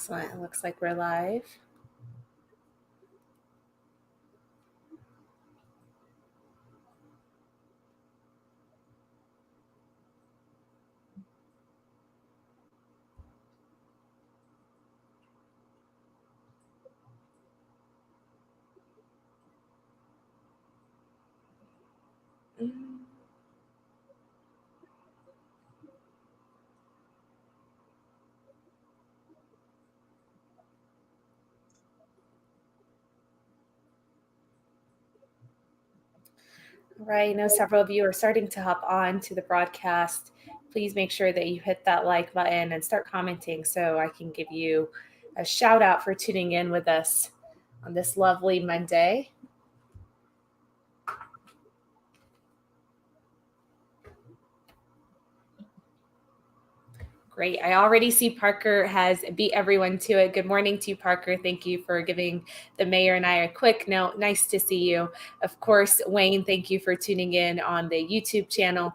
Excellent. It looks like we're live. Right. I know several of you are starting to hop on to the broadcast. Please make sure that you hit that like button and start commenting so I can give you a shout out for tuning in with us on this lovely Monday. Great. I already see Parker has beat everyone to it. Good morning to you, Parker. Thank you for giving the mayor and I a quick note. Nice to see you. Of course, Wayne, thank you for tuning in on the YouTube channel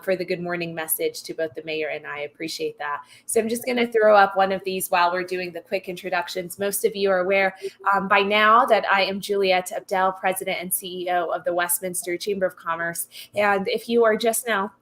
for the good morning message to both the mayor and I. Appreciate that. So I'm just going to throw up one of these while we're doing the quick introductions. Most of you are aware by now that I am Juliette Abdel, President and CEO of the Westminster Chamber of Commerce. And if you are just now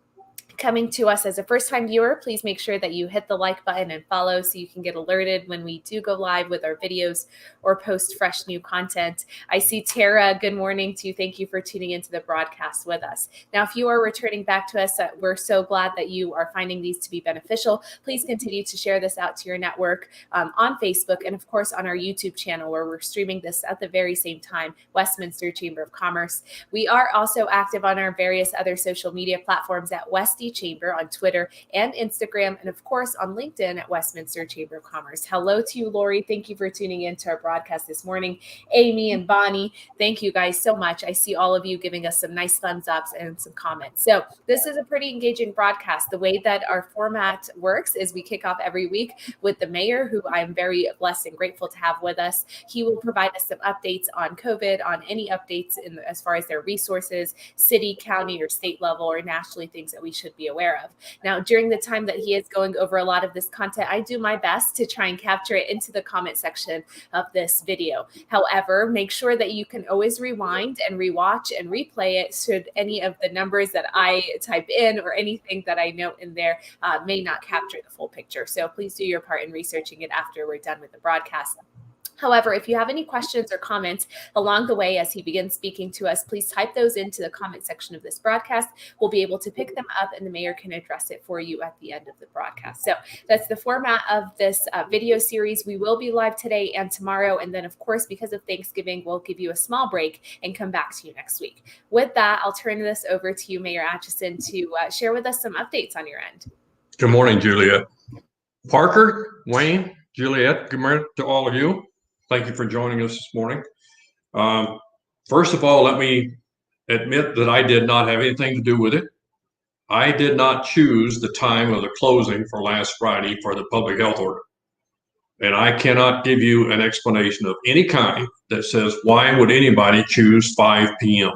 coming to us as a first-time viewer, please make sure that you hit the like button and follow so you can get alerted when we do go live with our videos or post fresh new content. I see Tara, good morning to you. Thank you for tuning into the broadcast with us. Now, if you are returning back to us, we're so glad that you are finding these to be beneficial. Please continue to share this out to your network on Facebook and, of course, on our YouTube channel where we're streaming this at the very same time, Westminster Chamber of Commerce. We are also active on our various other social media platforms at Westy Chamber on Twitter and Instagram, and of course on LinkedIn at Westminster Chamber of Commerce. Hello to you, Lori. Thank you for tuning in to our broadcast this morning. Amy and Bonnie, thank you guys so much. I see all of you giving us some nice thumbs ups and some comments. So this is a pretty engaging broadcast. The way that our format works is we kick off every week with the mayor, who I'm very blessed and grateful to have with us. He will provide us some updates on COVID, on any updates as far as their resources, city, county, or state level, or nationally, things that we should be aware of. Now, during the time that he is going over a lot of this content, I do my best to try and capture it into the comment section of this video. However, make sure that you can always rewind and rewatch and replay it should any of the numbers that I type in or anything that I note in there may not capture the full picture. So please do your part in researching it after we're done with the broadcast. However, if you have any questions or comments along the way as he begins speaking to us, please type those into the comment section of this broadcast. We'll be able to pick them up and the mayor can address it for you at the end of the broadcast. So that's the format of this video series. We will be live today and tomorrow. And then, of course, because of Thanksgiving, we'll give you a small break and come back to you next week. With that, I'll turn this over to you, Mayor Atchison, to share with us some updates on your end. Good morning, Juliette. Parker, Wayne, Juliette, good morning to all of you. Thank you for joining us this morning. First of all, let me admit that I did not have anything to do with it. I did not choose the time of the closing for last Friday for the public health order. And I cannot give you an explanation of any kind that says why would anybody choose 5 p.m.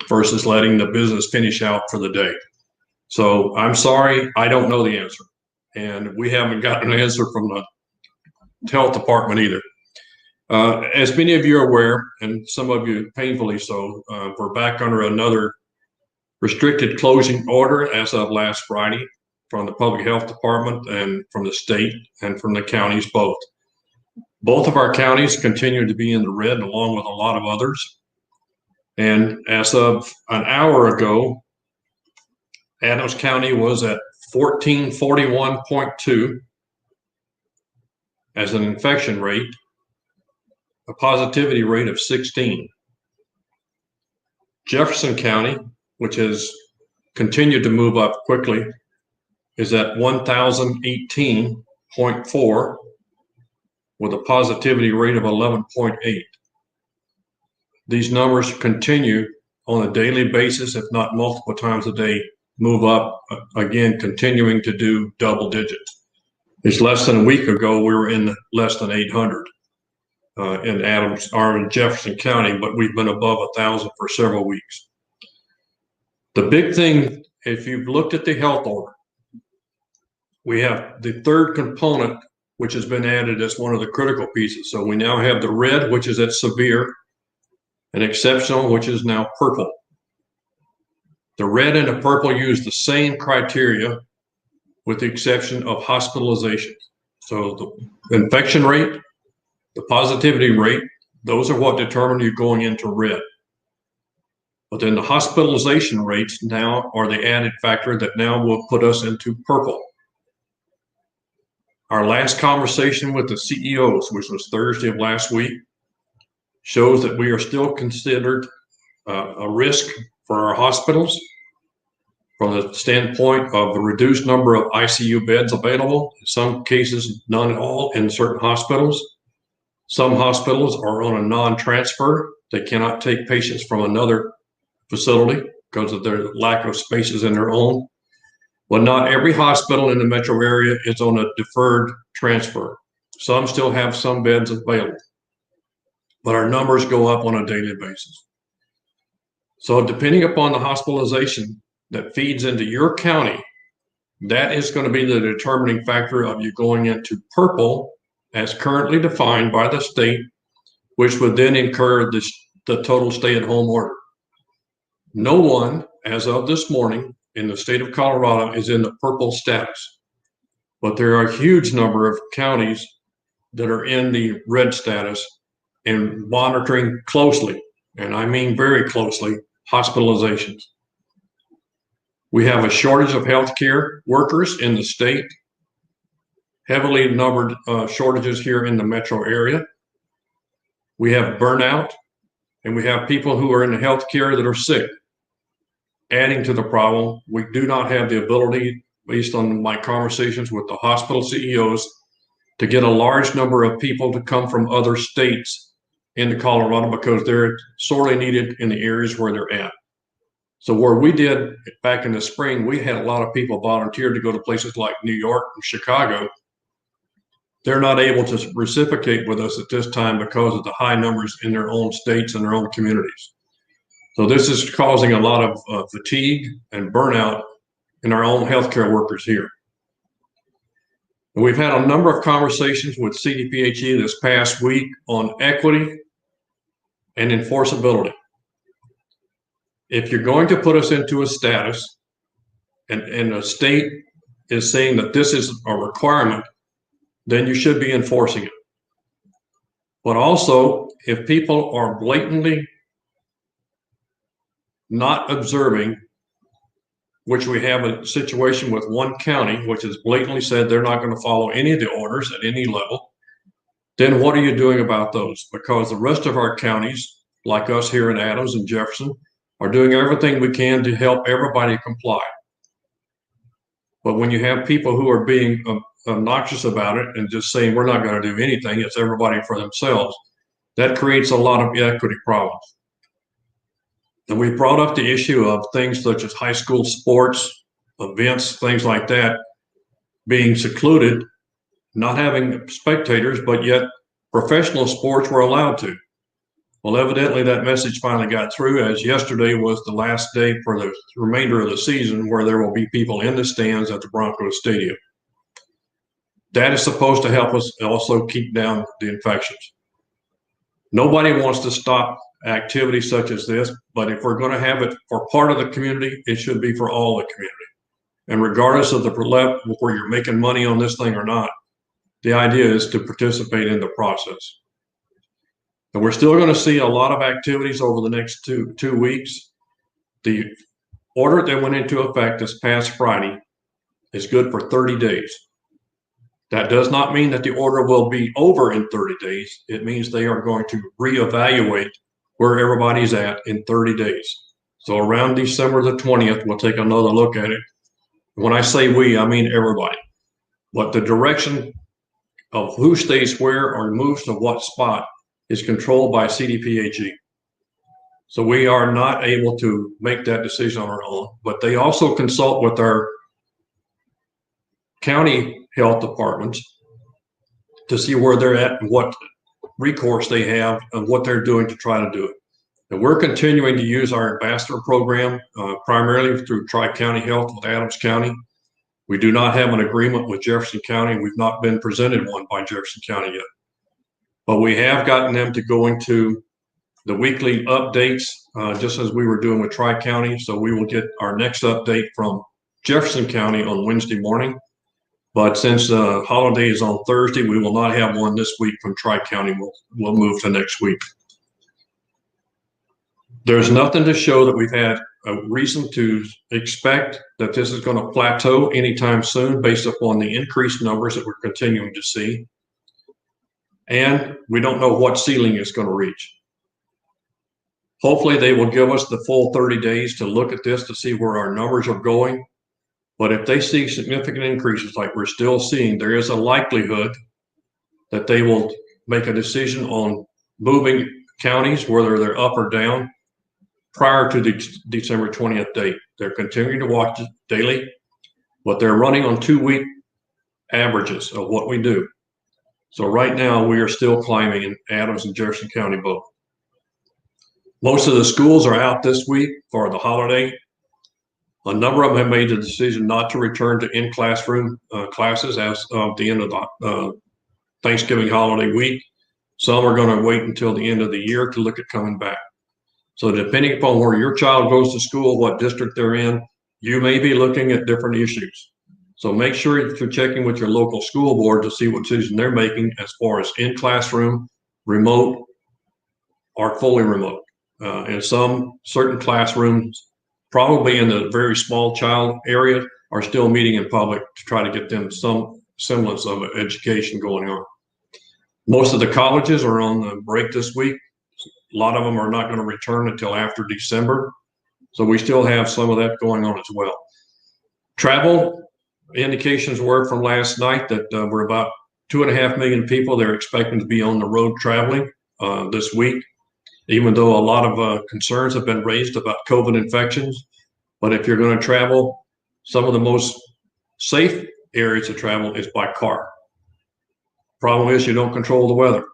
versus letting the business finish out for the day. So I'm sorry, I don't know the answer. And we haven't gotten an answer from the health department either. As many of you are aware, and some of you painfully so, we're back under another restricted closing order as of last Friday from the public health department and from the state and from the counties both. Both of our counties continue to be in the red along with a lot of others. And as of an hour ago, Adams County was at 1441.2 as an infection rate, a positivity rate of 16. Jefferson County, which has continued to move up quickly, is at 1,018.4 with a positivity rate of 11.8. These numbers continue on a daily basis, if not multiple times a day, move up, again, continuing to do double digits. It's less than a week ago, we were in less than 800. In Adams or in Jefferson County, but we've been above 1,000 for several weeks. The big thing, if you've looked at the health order, we have the third component which has been added as one of the critical pieces. So we now have the red, which is at severe, and exceptional, which is now purple. The red and the purple use the same criteria with the exception of hospitalization. So the infection rate, the positivity rate, those are what determine you going into red. But then the hospitalization rates now are the added factor that now will put us into purple. Our last conversation with the CEOs, which was Thursday of last week, shows that we are still considered a risk for our hospitals from the standpoint of the reduced number of ICU beds available. In some cases, none at all in certain hospitals. Some hospitals are on a non-transfer. They cannot take patients from another facility because of their lack of spaces in their own. But not every hospital in the metro area is on a deferred transfer. Some still have some beds available, but our numbers go up on a daily basis. So depending upon the hospitalization that feeds into your county, that is going to be the determining factor of you going into purple as currently defined by the state, which would then incur the total stay-at-home order. No one, as of this morning, in the state of Colorado is in the purple status, but there are a huge number of counties that are in the red status and monitoring closely, and I mean very closely, hospitalizations. We have a shortage of healthcare workers in the state, heavily numbered shortages here in the metro area. We have burnout, and we have people who are in the healthcare that are sick. Adding to the problem, we do not have the ability, based on my conversations with the hospital CEOs, to get a large number of people to come from other states into Colorado because they're sorely needed in the areas where they're at. So where we did back in the spring, we had a lot of people volunteer to go to places like New York and Chicago. They're not able to reciprocate with us at this time because of the high numbers in their own states and their own communities. So this is causing a lot of fatigue and burnout in our own healthcare workers here. And we've had a number of conversations with CDPHE this past week on equity and enforceability. If you're going to put us into a status and the state is saying that this is a requirement, then you should be enforcing it. But also, if people are blatantly not observing, which we have a situation with one county, which has blatantly said they're not going to follow any of the orders at any level, then what are you doing about those? Because the rest of our counties, like us here in Adams and Jefferson, are doing everything we can to help everybody comply. But when you have people who are being obnoxious about it and just saying we're not going to do anything, it's everybody for themselves, that creates a lot of equity problems. And we brought up the issue of things such as high school sports, events, things like that, being secluded, not having spectators, but yet professional sports were allowed to. Well, evidently that message finally got through, as yesterday was the last day for the remainder of the season where there will be people in the stands at the Broncos Stadium. That is supposed to help us also keep down the infections. Nobody wants to stop activities such as this, but if we're going to have it for part of the community, it should be for all the community. And regardless of the level where you're making money on this thing or not, the idea is to participate in the process. And we're still going to see a lot of activities over the next two weeks. The order that went into effect this past Friday is good for 30 days. That does not mean that the order will be over in 30 days. It means they are going to reevaluate where everybody's at in 30 days. So around December the 20th, we'll take another look at it. When I say we, I mean everybody. But the direction of who stays where or moves to what spot is controlled by CDPHE. So we are not able to make that decision on our own, but they also consult with our county health departments to see where they're at and what recourse they have and what they're doing to try to do it. And we're continuing to use our ambassador program, primarily through Tri-County Health with Adams County. We do not have an agreement with Jefferson County. We've not been presented one by Jefferson County yet. But we have gotten them to go into the weekly updates, just as we were doing with Tri-County. So we will get our next update from Jefferson County on Wednesday morning. But since the holiday is on Thursday, we will not have one this week from Tri-County. We'll move to next week. There's nothing to show that we've had a reason to expect that this is going to plateau anytime soon based upon the increased numbers that we're continuing to see. And we don't know what ceiling it's going to reach. Hopefully they will give us the full 30 days to look at this to see where our numbers are going. But if they see significant increases like we're still seeing, there is a likelihood that they will make a decision on moving counties, whether they're up or down, prior to the December 20th date. They're continuing to watch it daily, but they're running on 2-week averages of what we do. So right now we are still climbing in Adams and Jefferson County both. Most of the schools are out this week for the holiday. A number of them have made the decision not to return to in-classroom classes as of the end of the Thanksgiving holiday week. Some are going to wait until the end of the year to look at coming back. So depending upon where your child goes to school, what district they're in, you may be looking at different issues. So make sure that you're checking with your local school board to see what decision they're making as far as in-classroom, remote, or fully remote. And some certain classrooms, probably in the very small child area, are still meeting in public to try to get them some semblance of education going on. Most of the colleges are on the break this week. A lot of them are not going to return until after December. So we still have some of that going on as well. Travel indications were from last night that we're about 2.5 million people they're expecting to be on the road traveling this week, even though a lot of concerns have been raised about COVID infections. But if you're going to travel, some of the most safe areas to travel is by car. Problem is you don't control the weather,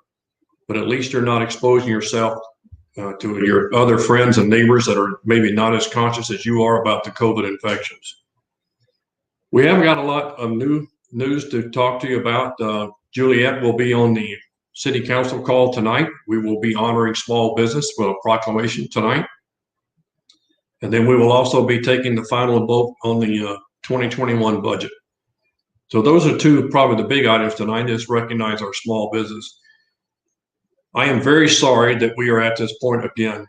but at least you're not exposing yourself to your other friends and neighbors that are maybe not as conscious as you are about the COVID infections. We haven't got a lot of new news to talk to you about. Juliet will be on the city council call tonight. We will be honoring small business with a proclamation tonight. And then we will also be taking the final vote on the 2021 budget. So those are two, probably the big items tonight. Just recognize our small business. I am very sorry that we are at this point again,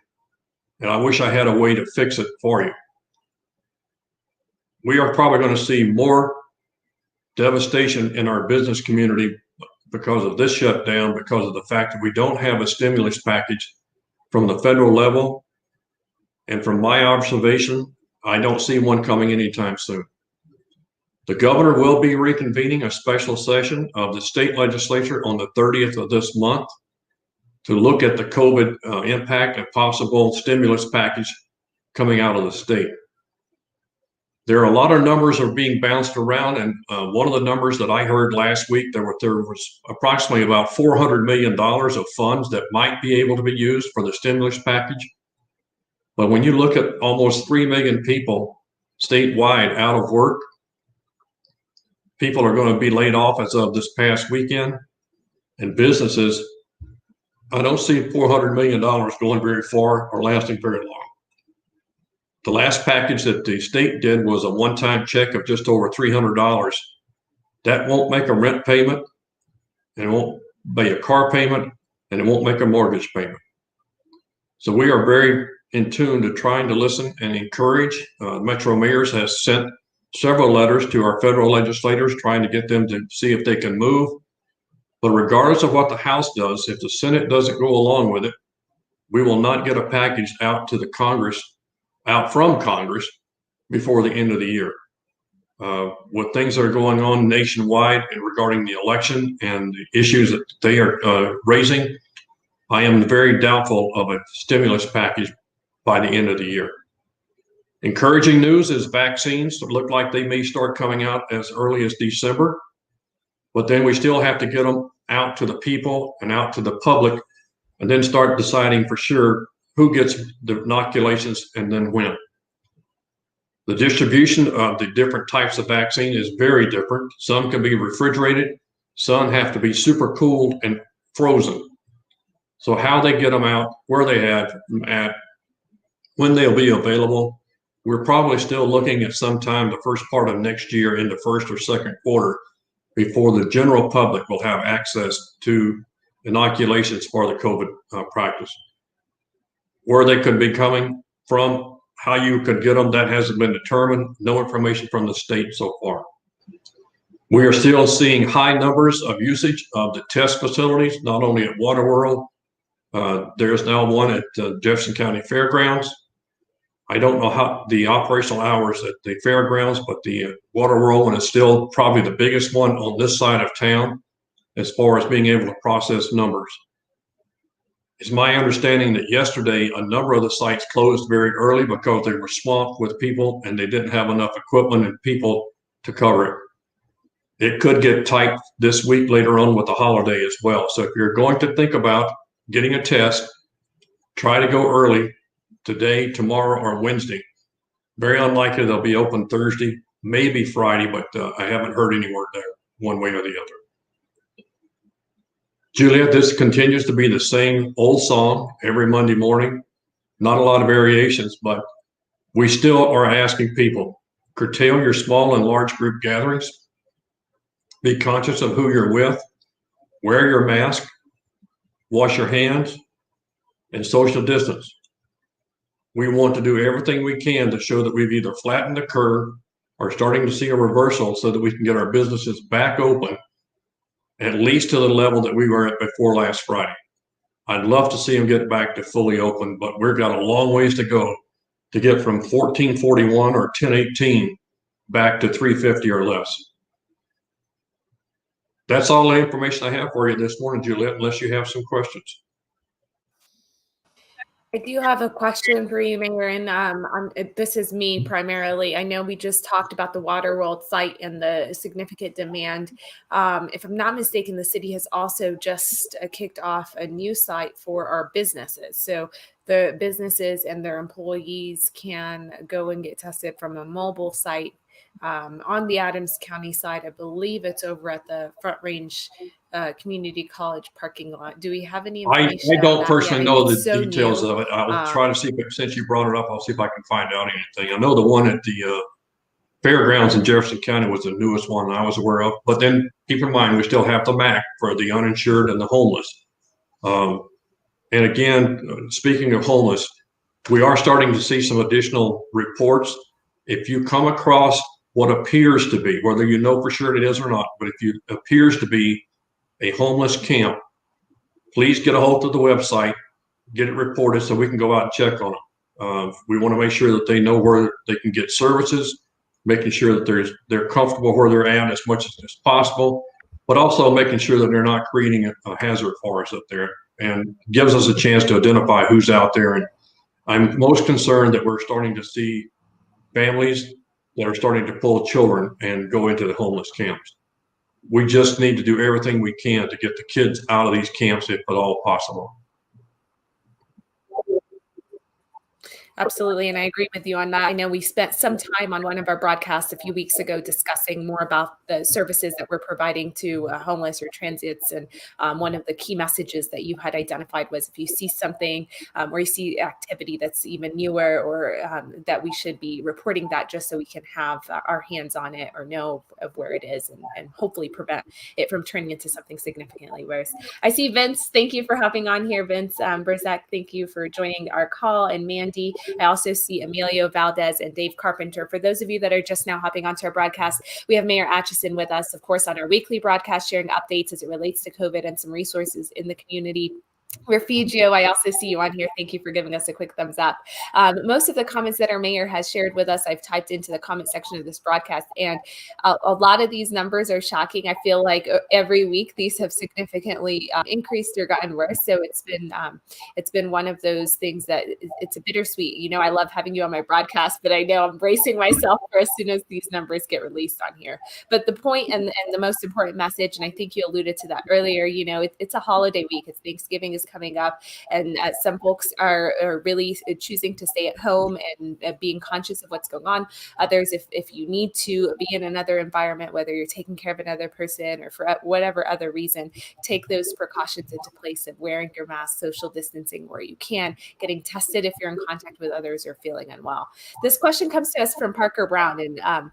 and I wish I had a way to fix it for you. We are probably going to see more devastation in our business community because of this shutdown, because of the fact that we don't have a stimulus package from the federal level. And from my observation, I don't see one coming anytime soon. The governor will be reconvening a special session of the state legislature on the 30th of this month to look at the COVID impact and possible stimulus package coming out of the state. There are a lot of numbers are being bounced around, and one of the numbers that I heard last week, there was approximately about $400 million of funds that might be able to be used for the stimulus package. But when you look at almost 3 million people statewide out of work, people are going to be laid off as of this past weekend, and businesses, I don't see $400 million going very far or lasting very long. The last package that the state did was a one-time check of just over $300. That won't make a rent payment, and it won't pay a car payment, and it won't make a mortgage payment. So we are very in tune to trying to listen and encourage. Metro Mayors has sent several letters to our federal legislators trying to get them to see if they can move. But regardless of what the House does, if the Senate doesn't go along with it, we will not get a package out to the Congress, out from Congress, before the end of the year. With things that are going on nationwide and regarding the election and the issues that they are raising, I am very doubtful of a stimulus package by the end of the year. Encouraging news is vaccines look like they may start coming out as early as December, but then we still have to get them out to the people and out to the public, and then start deciding for sure who gets the inoculations and then when. The distribution of the different types of vaccine is very different. Some can be refrigerated, some have to be super cooled and frozen. So how they get them out, where they have at, when they'll be available, we're probably still looking at sometime the first part of next year in the first or second quarter before the general public will have access to inoculations for the COVID practice. Where they could be coming from, how you could get them, that hasn't been determined. No information from the state so far. We are still seeing high numbers of usage of the test facilities, not only at Waterworld. There's now one at Jefferson County Fairgrounds. I don't know how the operational hours at the fairgrounds, but the Waterworld one is still probably the biggest one on this side of town as far as being able to process numbers. It's my understanding that yesterday a number of the sites closed very early because they were swamped with people and they didn't have enough equipment and people to cover it. It could get tight this week later on with the holiday as well. So if you're going to think about getting a test, try to go early today, tomorrow, or Wednesday. Very unlikely they'll be open Thursday, maybe Friday, but I haven't heard any word there one way or the other. Juliet, this continues to be the same old song every Monday morning. Not a lot of variations, but we still are asking people, curtail your small and large group gatherings. Be conscious of who you're with. Wear your mask. Wash your hands. And social distance. We want to do everything we can to show that we've either flattened the curve or starting to see a reversal so that we can get our businesses back open, at least to the level that we were at before last Friday. I'd love to see them get back to fully open, but we've got a long ways to go to get from 1441 or 1018 back to 350 or less. That's all the information I have for you this morning, Juliet, unless you have some questions. I do have a question for you, Mayor, and this is me primarily. I know we just talked about the Waterworld site and the significant demand. If I'm not mistaken, the city has also just kicked off a new site for our businesses. So the businesses and their employees can go and get tested from a mobile site on the Adams County side. I believe it's over at the Front Range Community College parking lot. Do we have any information? I don't personally know the so details new. of it. I'll try to see if, since you brought it up, I'll see if I can find out anything. I know the one at the fairgrounds in Jefferson County was the newest one I was aware of. But then keep in mind, we still have the MAC for the uninsured and the homeless. And again, speaking of homeless, we are starting to see some additional reports. If you come across what appears to be, whether you know for sure it is or not, but if it appears to be a homeless camp, please get a hold of the website, get it reported so we can go out and check on them. We want to make sure that they know where they can get services, making sure that they're comfortable where they're at as much as possible, but also making sure that they're not creating a hazard for us up there, and gives us a chance to identify who's out there. And I'm most concerned that we're starting to see families that are starting to pull children and go into the homeless camps. We just need to do everything we can to get the kids out of these camps if at all possible. Absolutely. And I agree with you on that. I know we spent some time on one of our broadcasts a few weeks ago discussing more about the services that we're providing to homeless or transits. And one of the key messages that you had identified was if you see something or you see activity that's even newer, or that we should be reporting that just so we can have our hands on it or know of where it is, and hopefully prevent it from turning into something significantly worse. I see Vince. Thank you for hopping on here, Vince. Brzak, thank you for joining our call. And Mandy. I also see Emilio Valdez and Dave Carpenter. For those of you that are just now hopping onto our broadcast, we have Mayor Atchison with us, of course, on our weekly broadcast, sharing updates as it relates to COVID and some resources in the community. Refugio, I also see you on here. Thank you for giving us a quick thumbs up. Most of the comments that our mayor has shared with us, I've typed into the comment section of this broadcast, and a lot of these numbers are shocking. I feel like every week these have significantly increased or gotten worse. So it's been one of those things that it's a bittersweet. You know, I love having you on my broadcast, but I know I'm bracing myself for as soon as these numbers get released on here. But the point and the most important message, and I think you alluded to that earlier, you know, it's a holiday week. It's Thanksgiving is is coming up, and some folks are really choosing to stay at home and being conscious of what's going on. Others, if you need to be in another environment, whether you're taking care of another person or for whatever other reason, take those precautions into place of wearing your mask, social distancing where you can, getting tested if you're in contact with others or feeling unwell. This question comes to us from Parker Brown, and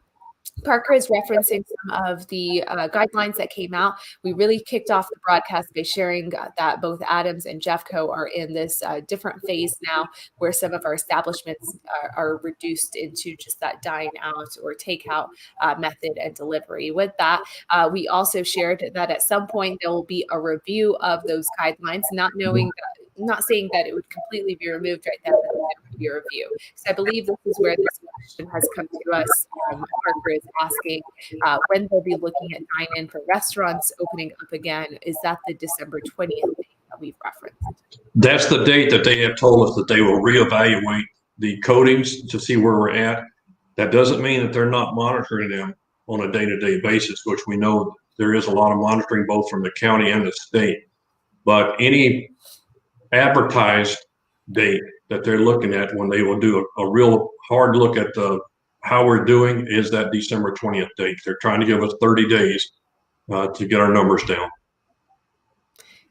Parker is referencing some of the guidelines that came out. We really kicked off the broadcast by sharing that both Adams and Jeffco are in this different phase now, where some of our establishments are reduced into just that dine out or takeout method and delivery. With that, we also shared that at some point there will be a review of those guidelines, not saying that it would completely be removed right then, but there would be a review. So I believe this is where this question has come to us. Parker is asking when they'll be looking at dine-in for restaurants opening up again. Is that the December 20th date that we've referenced? That's the date that they have told us that they will reevaluate the codings to see where we're at. That doesn't mean that they're not monitoring them on a day-to-day basis, which we know there is a lot of monitoring both from the county and the state. But any advertised date that they're looking at when they will do a real hard look at how we're doing is that December 20th date. They're trying to give us 30 days to get our numbers down.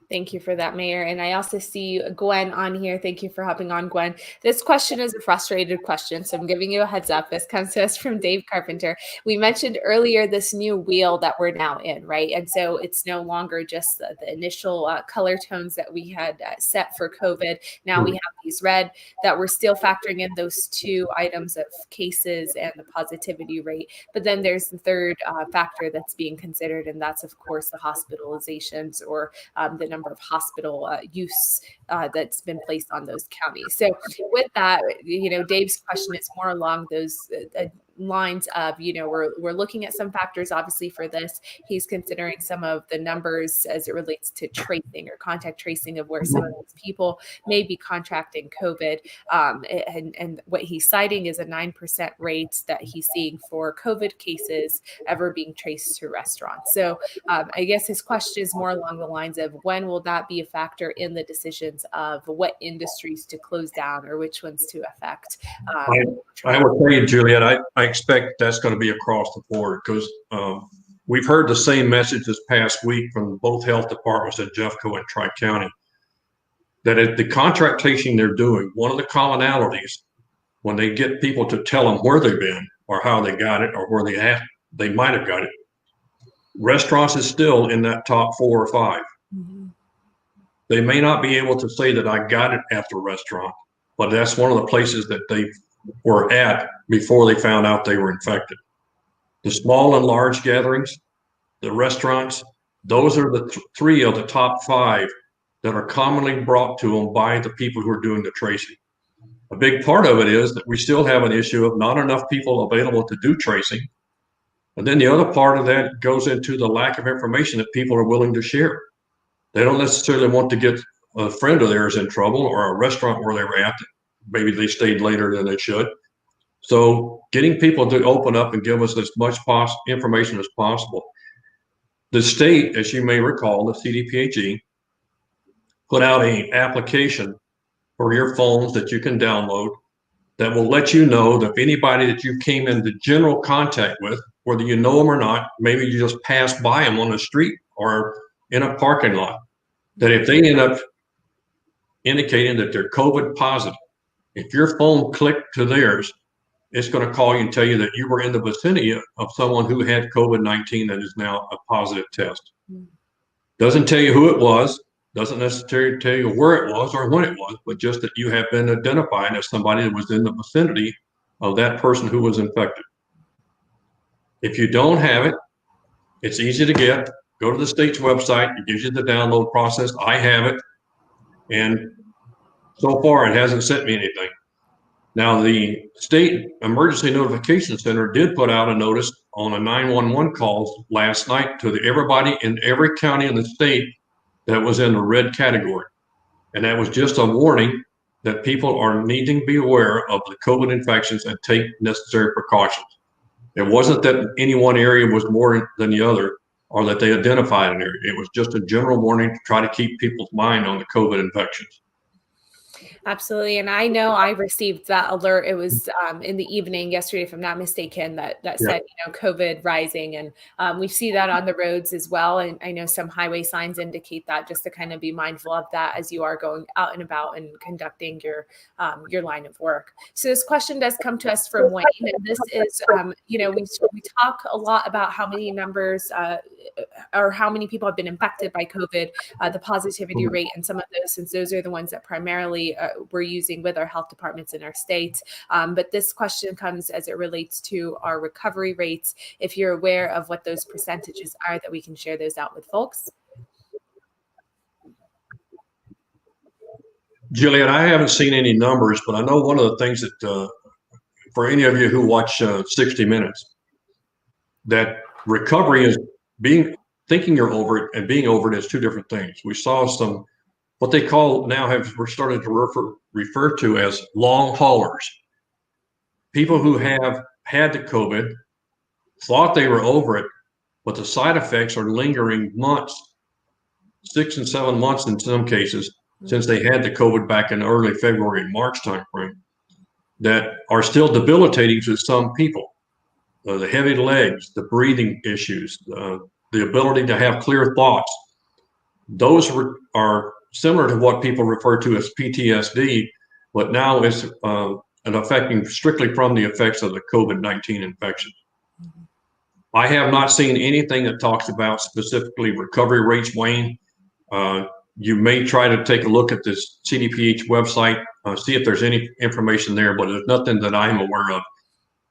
Thank you for that, Mayor. And I also see Gwen on here. Thank you for hopping on, Gwen. This question is a frustrated question, so I'm giving you a heads up. This comes to us from Dave Carpenter. We mentioned earlier this new wheel that we're now in, right? And so it's no longer just the initial color tones that we had set for COVID. Now we have these red that we're still factoring in those two items of cases and the positivity rate. But then there's the third factor that's being considered, and that's, of course, the hospitalizations or the number of hospital use that's been placed on those counties. So with that, Dave's question is more along those lines of, we're looking at some factors, obviously, for this. He's considering some of the numbers as it relates to tracing or contact tracing of where some of these people may be contracting COVID. And what he's citing is a 9% rate that he's seeing for COVID cases ever being traced to restaurants. So I guess his question is more along the lines of when will that be a factor in the decisions of what industries to close down or which ones to affect? I will tell you, Juliet, I expect that's going to be across the board because we've heard the same message this past week from both health departments at Jeffco and Tri-County, that at the contract tracing they're doing, one of the commonalities when they get people to tell them where they've been or how they got it or where they might have got it, restaurants is still in that top 4 or 5. Mm-hmm. They may not be able to say that I got it at the restaurant, but that's one of the places that they were at before they found out they were infected. The small and large gatherings, the restaurants, those are the 3 of the top 5 that are commonly brought to them by the people who are doing the tracing. A big part of it is that we still have an issue of not enough people available to do tracing. And then the other part of that goes into the lack of information that people are willing to share. They don't necessarily want to get a friend of theirs in trouble or a restaurant where they were at. Maybe they stayed later than they should. So getting people to open up and give us as much information as possible. The state, as you may recall, the CDPHE, put out an application for your phones that you can download that will let you know that if anybody that you came into general contact with, whether you know them or not, maybe you just passed by them on the street or in a parking lot, that if they end up indicating that they're COVID positive, if your phone clicked to theirs, it's going to call you and tell you that you were in the vicinity of someone who had COVID-19 that is now a positive test. Doesn't tell you who it was, doesn't necessarily tell you where it was or when it was, but just that you have been identified as somebody that was in the vicinity of that person who was infected. If you don't have it, it's easy to get. Go to the state's website. It gives you the download process. I have it. And so far, it hasn't sent me anything. Now, the State Emergency Notification Center did put out a notice on a 911 calls last night to everybody in every county in the state that was in the red category. And that was just a warning that people are needing to be aware of the COVID infections and take necessary precautions. It wasn't that any one area was more than the other. or that they identified in there. It was just a general warning to try to keep people's mind on the COVID infections. Absolutely. And I know I received that alert. It was in the evening yesterday, if I'm not mistaken, that said, COVID rising. And we see that on the roads as well. And I know some highway signs indicate that, just to kind of be mindful of that as you are going out and about and conducting your line of work. So this question does come to us from Wayne. And this is, we talk a lot about how many numbers or how many people have been infected by COVID, the positivity rate, and some of those, since those are the ones that primarily we're using with our health departments in our state. But this question comes as it relates to our recovery rates. If you're aware of what those percentages are, that we can share those out with folks. Juliet, I haven't seen any numbers, but I know one of the things that for any of you who watch 60 Minutes, that recovery is thinking you're over it and being over it is two different things. We saw some, what they call now we're starting to refer to as long haulers. People who have had the COVID, thought they were over it, but the side effects are lingering months, 6 and 7 months in some cases, since they had the COVID back in early February and March timeframe, that are still debilitating to some people. The heavy legs, the breathing issues, the ability to have clear thoughts. Those are similar to what people refer to as PTSD, but now is affecting strictly from the effects of the COVID-19 infection. I have not seen anything that talks about specifically recovery rates, Wayne. You may try to take a look at this CDPH website, see if there's any information there, but there's nothing that I'm aware of,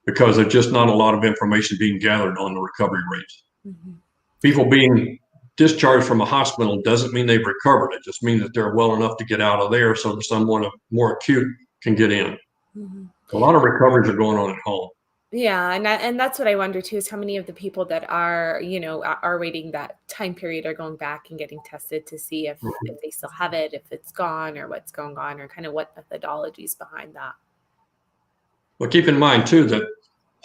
because there's just not a lot of information being gathered on the recovery rates. Mm-hmm. People being discharged from a hospital doesn't mean they've recovered. It just means that they're well enough to get out of there so that someone more acute can get in. Mm-hmm. A lot of recoveries are going on at home. Yeah, and that's what I wonder too, is how many of the people that are, are waiting that time period are going back and getting tested to see if they still have it, if it's gone, or what's going on, or kind of what methodologies behind that. Well, keep in mind too that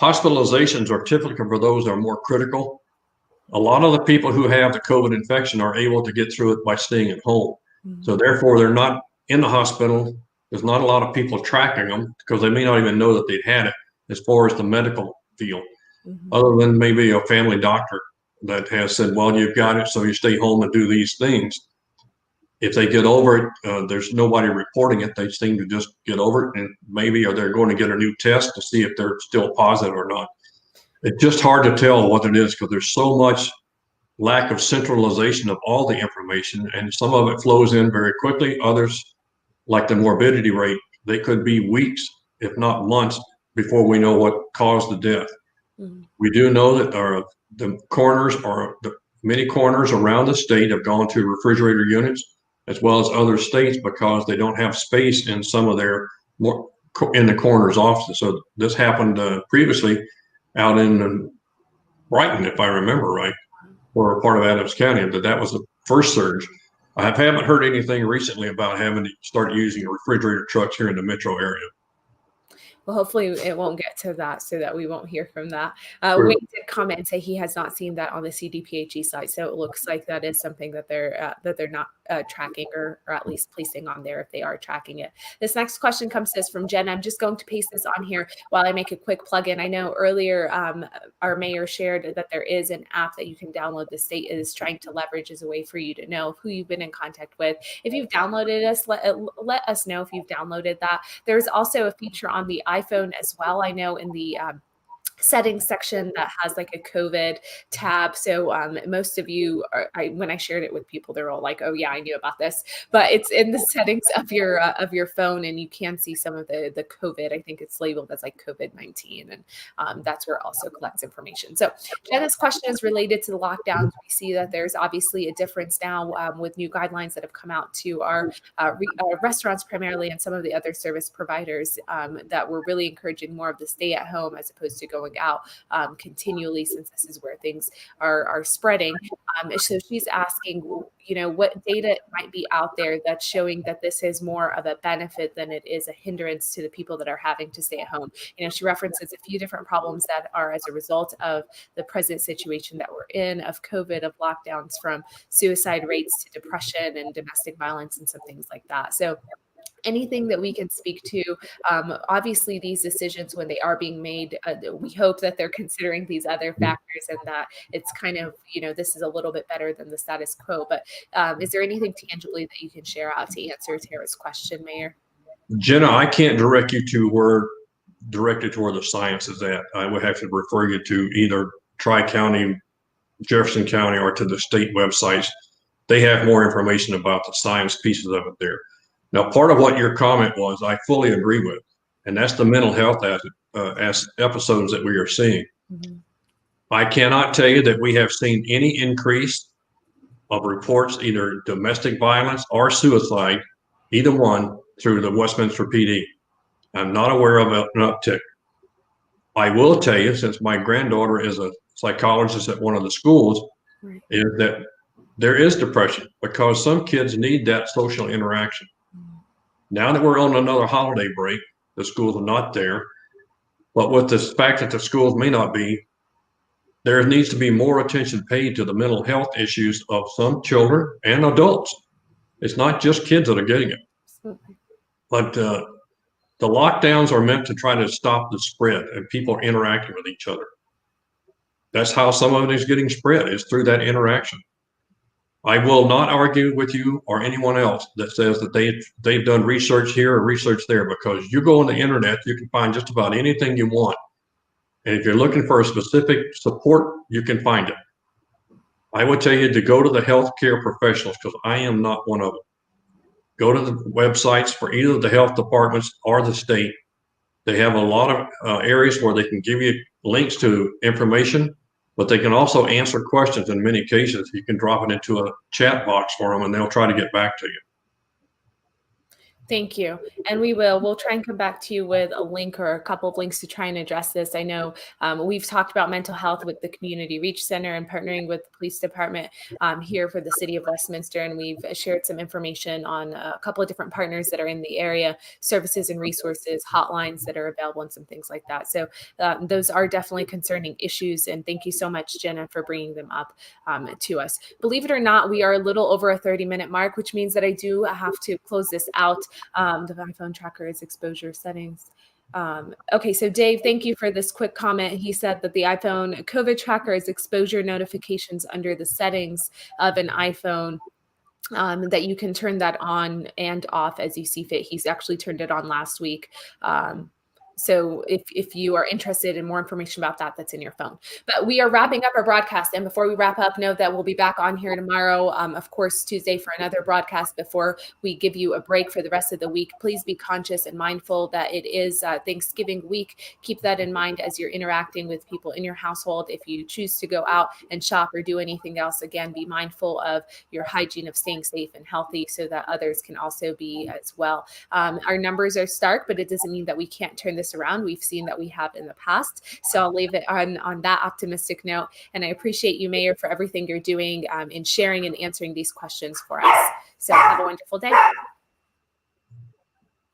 hospitalizations are typically for those that are more critical. A lot of the people who have the COVID infection are able to get through it by staying at home. Mm-hmm. So therefore, they're not in the hospital. There's not a lot of people tracking them because they may not even know that they'd had it as far as the medical field, other than maybe a family doctor that has said, well, you've got it, so you stay home and do these things. If they get over it, there's nobody reporting it. They seem to just get over it, and maybe they're going to get a new test to see if they're still positive or not. It's just hard to tell what it is because there's so much lack of centralization of all the information, and some of it flows in very quickly. Others, like the morbidity rate, they could be weeks, if not months, before we know what caused the death. Mm-hmm. We do know that many coroners around the state have gone to refrigerator units, as well as other states, because they don't have space in some of their in the coroner's offices. So this happened previously out in Brighton, if I remember right, or part of Adams County. That was the first surge. I haven't heard anything recently about having to start using refrigerator trucks here in the metro area. Well, hopefully it won't get to that, so that we won't hear from that. Wayne did comment and say he has not seen that on the CDPHE site, so it looks like that is something that they're not tracking, or at least placing on there if they are tracking it. This next question comes to us from Jen. I'm just going to paste this on here while I make a quick plug-in. I know earlier our mayor shared that there is an app that you can download. The state is trying to leverage as a way for you to know who you've been in contact with. If you've downloaded us, let us know if you've downloaded that. There's also a feature on the iPhone as well. I know in the settings section that has like a COVID tab. So most of you, when I shared it with people, they're all like, "Oh yeah, I knew about this." But it's in the settings of your phone, and you can see some of the COVID. I think it's labeled as like COVID-19, and that's where it also collects information. So Jenna's question is related to the lockdowns. We see that there's obviously a difference now with new guidelines that have come out to our restaurants primarily, and some of the other service providers that we're really encouraging more of the stay at home as opposed to going going out continually, since this is where things are spreading. So she's asking, what data might be out there that's showing that this is more of a benefit than it is a hindrance to the people that are having to stay at home. She references a few different problems that are as a result of the present situation that we're in, of COVID, of lockdowns, from suicide rates to depression and domestic violence and some things like that. So anything that we can speak to, obviously these decisions, when they are being made, we hope that they're considering these other factors, and that it's kind of, this is a little bit better than the status quo. But is there anything tangibly that you can share out to answer Tara's question, Mayor? Jenna, I can't direct you to where the science is at. I would have to refer you to either Tri-County, Jefferson County, or to the state websites. They have more information about the science pieces of it there. Now, part of what your comment was, I fully agree with, and that's the mental health as episodes that we are seeing. Mm-hmm. I cannot tell you that we have seen any increase of reports, either domestic violence or suicide, either one, through the Westminster PD. I'm not aware of an uptick. I will tell you, since my granddaughter is a psychologist at one of the schools, right, is that there is depression because some kids need that social interaction. Now that we're on another holiday break, the schools are not there. But with the fact that the schools may not be, there needs to be more attention paid to the mental health issues of some children and adults. It's not just kids that are getting it. Absolutely. But the lockdowns are meant to try to stop the spread, and people are interacting with each other. That's how some of it is getting spread, is through that interaction. I will not argue with you or anyone else that says that they've done research here or research there, because you go on the internet, you can find just about anything you want. And if you're looking for a specific support, you can find it. I would tell you to go to the healthcare professionals, because I am not one of them. Go to the websites for either the health departments or the state. They have a lot of areas where they can give you links to information, but they can also answer questions in many cases. You can drop it into a chat box for them, and they'll try to get back to you. Thank you. And we'll try and come back to you with a link or a couple of links to try and address this. I know we've talked about mental health with the Community Reach Center and partnering with the police department here for the city of Westminster. And we've shared some information on a couple of different partners that are in the area, services and resources, hotlines that are available, and some things like that. So those are definitely concerning issues. And thank you so much, Jenna, for bringing them up to us. Believe it or not, we are a little over a 30-minute mark, which means that I do have to close this out. The iPhone tracker is exposure settings. Okay, so Dave, thank you for this quick comment. He said that the iPhone COVID tracker is exposure notifications under the settings of an iPhone, that you can turn that on and off as you see fit. He's actually turned it on last week. So if you are interested in more information about that, that's in your phone. But we are wrapping up our broadcast. And before we wrap up, note that we'll be back on here tomorrow, of course, Tuesday, for another broadcast before we give you a break for the rest of the week. Please be conscious and mindful that it is Thanksgiving week. Keep that in mind as you're interacting with people in your household. If you choose to go out and shop or do anything else, again, be mindful of your hygiene of staying safe and healthy so that others can also be as well. Our numbers are stark, but it doesn't mean that we can't turn this around. We've seen that we have in the past. So I'll leave it on that optimistic note. And I appreciate you, Mayor, for everything you're doing in sharing and answering these questions for us. So have a wonderful day.